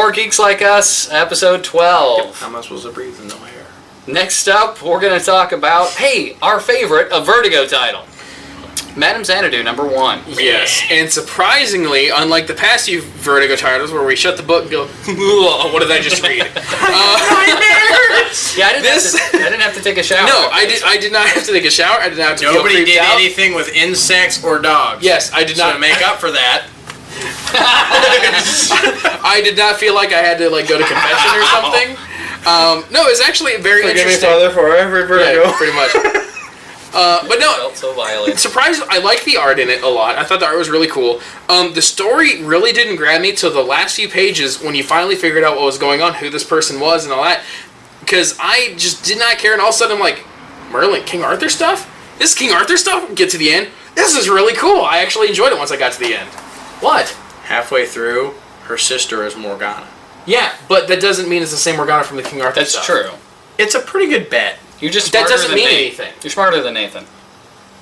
more Geeks Like Us, episode 12. Yep. How am I supposed to breathe with no hair? Next up, we're going to talk about, hey, our favorite, a Vertigo title. Madame Xanadu, number 1. Yes, and surprisingly, unlike the past few Vertigo titles where we shut the book and go, what did I just read? Yeah, I didn't have to take a shower. No, I did not have to take a shower. I did not have to Nobody feel creeped did out. anything with insects or dogs. Yes, I did So not to make up for that, I did not feel like I had to go to confession or something. No, it was actually very interesting. Father, for every Vertigo. Yeah, pretty much. But no, I felt so violent. surprised. I like the art in it a lot. I thought the art was really cool. The story really didn't grab me till the last few pages when you finally figured out what was going on, who this person was, and all that. Because I just did not care, and all of a sudden I'm like, Merlin, King Arthur stuff? This King Arthur stuff? Get to the end. This is really cool. I actually enjoyed it once I got to the end. What? Halfway through, her sister is Morgana. Yeah, but that doesn't mean it's the same Morgana from the King Arthur That's stuff. true. It's a pretty good bet. You're just That smarter doesn't than mean me. anything. You're smarter than Nathan.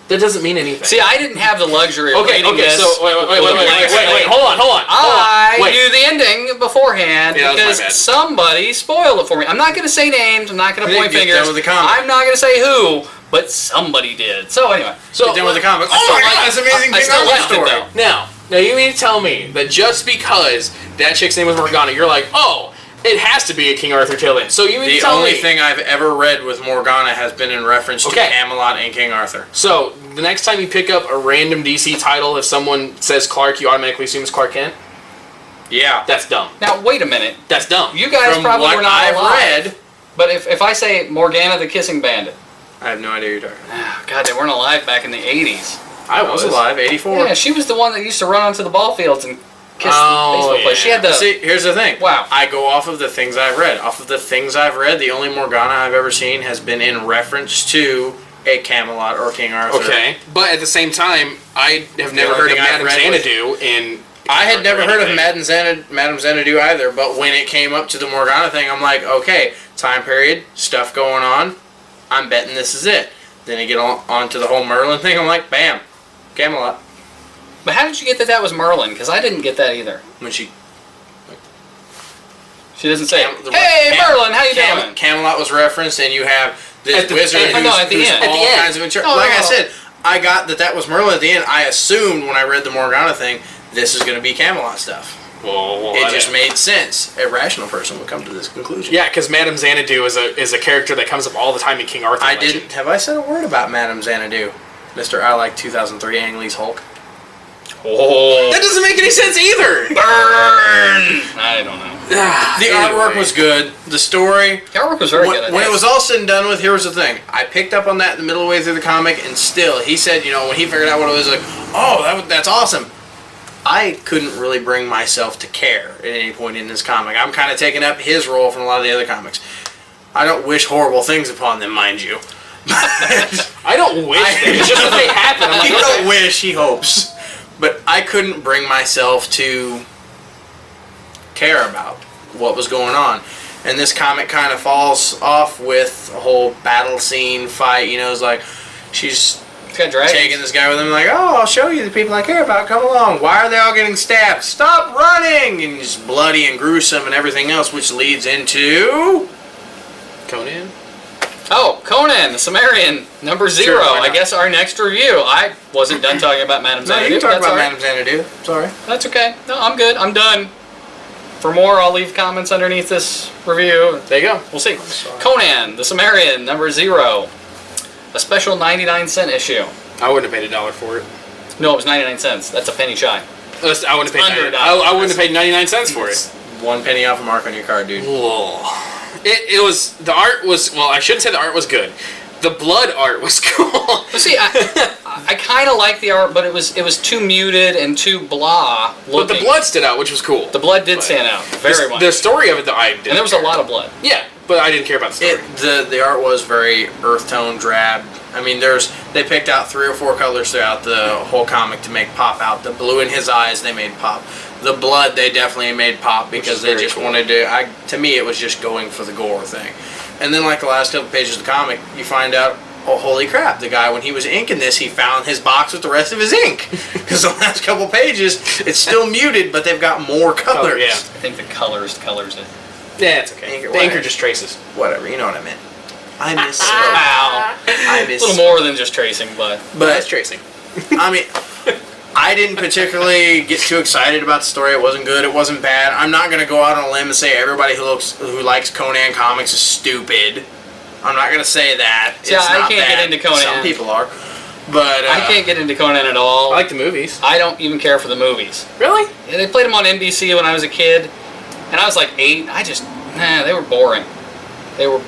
That doesn't mean anything. See, I didn't have the luxury of Okay, reading this. so wait, hold on. I Wait. knew the ending beforehand Yeah, that was because my bad. somebody spoiled it for me. I'm not going to say names. I'm not going to point Get fingers. done with the comic. I'm not going to say who, but somebody did. So anyway, Get done with the comic. Oh my god, that's amazing I King still Arthur liked it, story. though. Now you mean to tell me that just because that chick's name was Morgana, you're like, oh, it has to be a King Arthur tale then. So you mean to The tell only me... thing I've ever read with Morgana has been in reference to Okay. Camelot and King Arthur. So, the next time you pick up a random DC title, if someone says Clark, you automatically assume it's Clark Kent? Yeah. That's dumb. now wait a minute. That's dumb. You guys From probably what were not I've alive. read, But if I say Morgana the Kissing Bandit, I have no idea who you're talking about. God, they weren't alive back in the 80s. I was alive, 84. Yeah, she was the one that used to run onto the ball fields and kiss Oh, the baseball players. She yeah. had the... See, here's the thing. Wow. I go off of the things I've read. Off of the things I've read, the only Morgana I've ever seen has been in reference to a Camelot or King Arthur. Okay. But at the same time, I have never heard only of thing I've Madame read was- Xanadu in... I had never heard of anything. Madame Xanadu either, but when it came up to the Morgana thing, I'm like, okay, time period, stuff going on, I'm betting this is it. Then I get on to the whole Merlin thing, I'm like, bam, Camelot. But how did you get that was Merlin? Because I didn't get that either. When she... She doesn't say, Cam- the- hey, Cam- Merlin, how you doing? Camelot was referenced, and you have this At the- wizard at- who's, no, at the who's end. all At the end. kinds of insurance. No, Like no, I no. said, I got that was Merlin at the end. I assumed when I read the Morgana thing, this is going to be Camelot stuff. Well, It just made sense. A rational person would come to this conclusion. Yeah, because Madame Xanadu is a character that comes up all the time in King Arthur I legend. didn't. Have I said a word about Madame Xanadu? Mr. I like 2003 Ang Lee's Hulk. Oh. That doesn't make any sense either! Burn! I don't know. The artwork was good. The story... The artwork was very good. I When it think. was all said and done with, here was the thing. I picked up on that in the middle of the way through the comic, and still, he said, when he figured out what it was, like, oh, that's awesome. I couldn't really bring myself to care at any point in this comic. I'm kind of taking up his role from a lot of the other comics. I don't wish horrible things upon them, mind you. I don't wish that. It's just that they happen. I'm He like, don't wish, he hopes. But I couldn't bring myself to care about what was going on. And this comic kind of falls off with a whole battle scene fight. It's like she's It's got dragons. taking this guy with him, like, oh, I'll show you the people I care about. Come along. Why are they all getting stabbed? Stop running! And it's bloody and gruesome and everything else, which leads into Conan? Oh, Conan the Cimmerian, number 0. why I not? guess our next review. I wasn't done talking about Madame No, Xanadu. you can talk That's about all right. Madame Xanadu. Sorry. That's okay. No, I'm good. I'm done. For more, I'll leave comments underneath this review. There you go. We'll see. sorry. Conan the Cimmerian, number 0. A special 99-cent issue. I wouldn't have paid $1 for it. No, it was 99 cents. That's a penny shy. I wouldn't have paid Under $1. I wouldn't have paid 99 cents for it. 1 penny off a mark on your card, dude. Whoa. It was, the art was, well, I shouldn't say the art was good. The blood art was cool. But see, I kind of like the art, but it was too muted and too blah looking. But the blood stood out, which was cool. The blood did stand out very much. The story of it, though, I didn't And there was a care. lot of blood. Yeah, but I didn't care about the story. The art was very earth tone, drab. I mean, they picked out 3 or 4 colors throughout the whole comic to make pop out. The blue in his eyes, they made pop. The blood, they definitely made pop because they just wanted to. To me, it was just going for the gore thing. And then, like the last couple pages of the comic, you find out oh, holy crap, the guy, when he was inking this, he found his box with the rest of his ink. Because the last couple pages, it's still muted, but they've got more colors. yeah. I think the colors it. Yeah, it's okay. The anchor just traces. Whatever, you know what I meant. I miss Wow. I miss A little more than just tracing, but That's tracing. I mean, I didn't particularly get too excited about the story. It wasn't good. It wasn't bad. I'm not going to go out on a limb and say everybody who likes Conan comics is stupid. I'm not going to say that. See, it's I not can't bad. get into Conan. Some people are. But I can't get into Conan at all. I like the movies. I don't even care for the movies. Really? Yeah, they played them on NBC when I was a kid, and I was like 8. They were boring. They were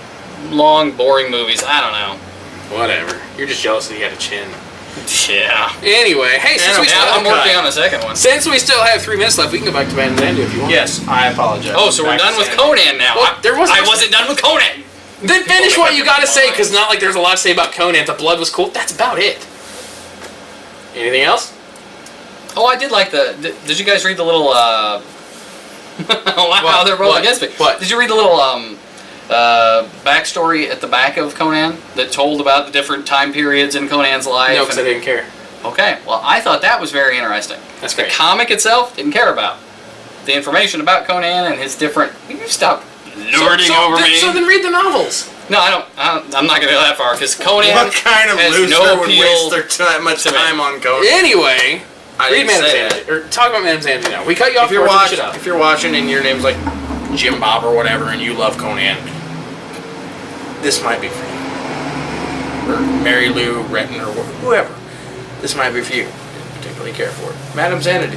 long, boring movies. I don't know. Whatever. You're just jealous that you had a chin. Yeah. Anyway, hey, I'm working on a second one. Since we still have 3 minutes left, we can go back to Man Xanadu if you want. Yes, I apologize. Oh, so we're done with Conan now. Well, I wasn't done with Conan. Then finish what you gotta say, because not like there's a lot to say about Conan. The blood was cool. That's about it. Anything else? Oh, I did like did you guys read the little, wow, they're rolling against me. What? Did you read the little, backstory at the back of Conan that told about the different time periods in Conan's life? No, because I didn't care. Okay, well, I thought that was very interesting. That's the great. comic itself didn't care about the information about Conan and his different. Will you stop lording over me? So then read the novels. No, I don't. I'm not going to go that far because Conan. What kind of has loser no would appeal waste that much time on Conan? Anyway, I read didn't Man say Xanadu. Or talk about Man Xanadu now. We cut you off. If you're watching and your name's like Jim Bob or whatever, and you love Conan, this might be for you. Or Mary Lou Retton or whoever. This might be for you. Didn't particularly care for it. Madame Xanadu.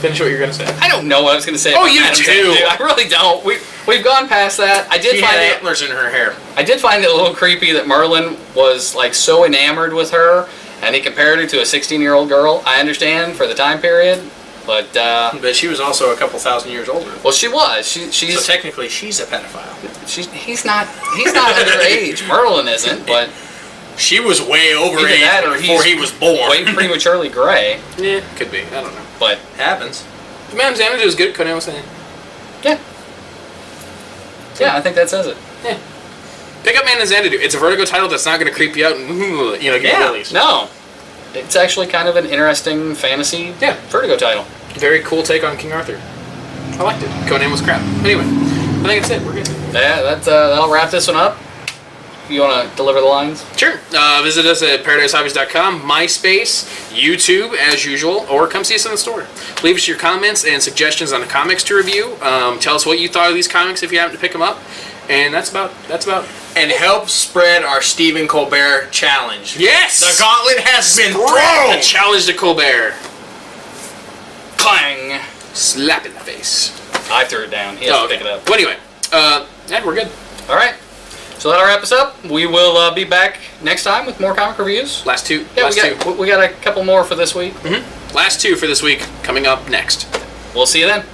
Finish what you're gonna say. I don't know what I was going to say. Oh, about you Madame do. Xanadu. I really don't. We've gone past that. I did She find had it. antlers in her hair. I did find it a little creepy that Merlin was like so enamored with her, and he compared her to a 16-year-old girl. I understand for the time period, but But she was also a couple thousand years older. well, she was. She's So technically, she's a pedophile. he's not underage. Merlin isn't, but She was way over either age that or before he's he was born. way prematurely gray. Yeah, could be. I don't know. But Happens. Man Xanadu is good. Conan was saying. yeah, I think that says it. Yeah. Pick up Man Xanadu. It's a Vertigo title that's not going to creep you out and give you willies. No, it's actually kind of an interesting fantasy Vertigo title. Very cool take on King Arthur. I liked it. Conan was crap. Anyway, I think that's it. We're good. Yeah, that'll wrap this one up. You want to deliver the lines? Sure. Visit us at paradisehobbies.com, MySpace, YouTube, as usual, or come see us in the store. Leave us your comments and suggestions on the comics to review. Tell us what you thought of these comics if you happen to pick them up. And that's about. And help spread our Stephen Colbert challenge. Yes! The gauntlet has been The thrown! challenge to Colbert. Clang! Slap in the face. I threw it down. He has to pick it up. Well, anyway, yeah, we're good. All right. So that'll wrap us up. We will be back next time with more comic reviews. Last two. Yeah, last two. we got a couple more for this week. Last two for this week coming up next. We'll see you then.